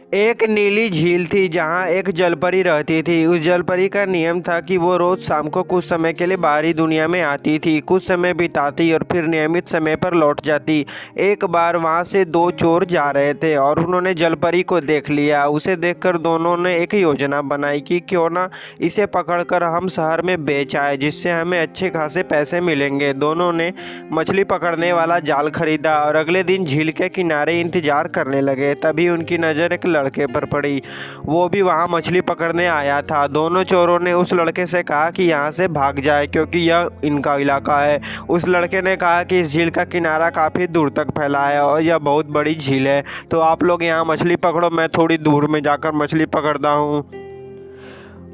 एक नीली झील थी जहाँ एक जलपरी रहती थी। उस जलपरी का नियम था कि वो रोज शाम को कुछ समय के लिए बाहरी दुनिया में आती थी, कुछ समय बिताती और फिर नियमित समय पर लौट जाती। एक बार वहाँ से दो चोर जा रहे थे और उन्होंने जलपरी को देख लिया। उसे देखकर दोनों ने एक योजना बनाई कि क्यों ना इसे पकड़कर हम शहर में बेच आए, जिससे हमें अच्छे खासे पैसे मिलेंगे। दोनों ने मछली पकड़ने वाला जाल खरीदा और अगले दिन झील के किनारे इंतजार करने लगे। तभी उनकी नज़र एक लड़के पर पड़ी। वो भी वहाँ मछली पकड़ने आया था। दोनों चोरों ने उस लड़के से कहा कि यहाँ से भाग जाए क्योंकि यह इनका इलाका है। उस लड़के ने कहा कि इस झील का किनारा काफ़ी दूर तक फैला है और यह बहुत बड़ी झील है, तो आप लोग यहाँ मछली पकड़ो, मैं थोड़ी दूर में जाकर मछली पकड़ता हूँ।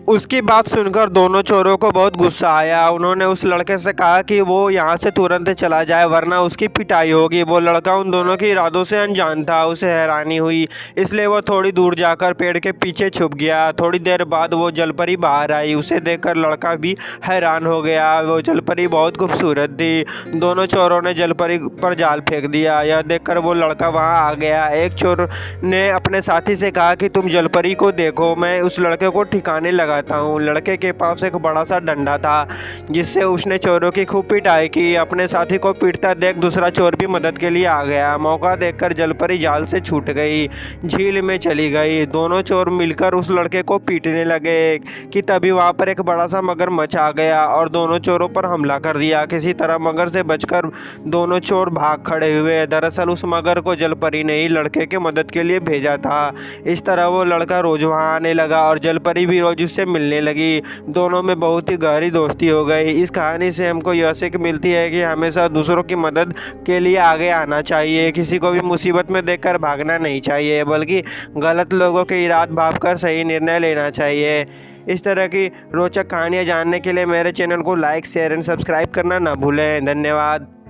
उसकी बात सुनकर दोनों चोरों को बहुत गुस्सा आया। उन्होंने उस लड़के से कहा कि वो यहाँ से तुरंत चला जाए वरना उसकी पिटाई होगी। वो लड़का उन दोनों के इरादों से अनजान था। उसे हैरानी हुई, इसलिए वो थोड़ी दूर जाकर पेड़ के पीछे छुप गया। थोड़ी देर बाद वो जलपरी बाहर आई। उसे देखकर लड़का भी हैरान हो गया। वो जलपरी बहुत खूबसूरत थी। दोनों चोरों ने जलपरी पर जाल फेंक दिया। यह देखकर वो लड़का वहाँ आ गया। एक चोर ने अपने साथी से कहा कि तुम जलपरी को देखो, मैं उस लड़के को ठिकाने लगाता हूँ। लड़के के पास एक बड़ा सा डंडा था जिससे उसने चोरों की खूब पिटाई की। अपने साथी को पीटता देख दूसरा चोर भी मदद के लिए आ गया। मौका देखकर जलपरी जाल से छूट गई, झील में चली गई। दोनों चोर मिलकर उस लड़के को पीटने लगे कि तभी वहाँ पर एक बड़ा सा मगरमच्छ आ गया और दोनों चोरों पर हमला कर दिया। किसी तरह मगर से बचकर दोनों चोर भाग खड़े हुए। दरअसल उस मगर को जलपरी ने ही लड़के के मदद के लिए भेजा था। इस तरह वो लड़का रोज वहाँ आने लगा और जलपरी भी रोज उससे मिलने लगी। दोनों में बहुत ही गहरी दोस्ती हो गई। इस कहानी से हमको यह सीख मिलती है कि हमेशा दूसरों की मदद के लिए आगे आना चाहिए। किसी को भी मुसीबत में देखकर भागना नहीं चाहिए, बल्कि गलत लोगों के इराद भांपकर सही निर्णय लेना चाहिए। इस तरह की रोचक कहानियाँ जानने के लिए मेरे चैनल को लाइक, शेयर एंड सब्सक्राइब करना ना भूलें। धन्यवाद।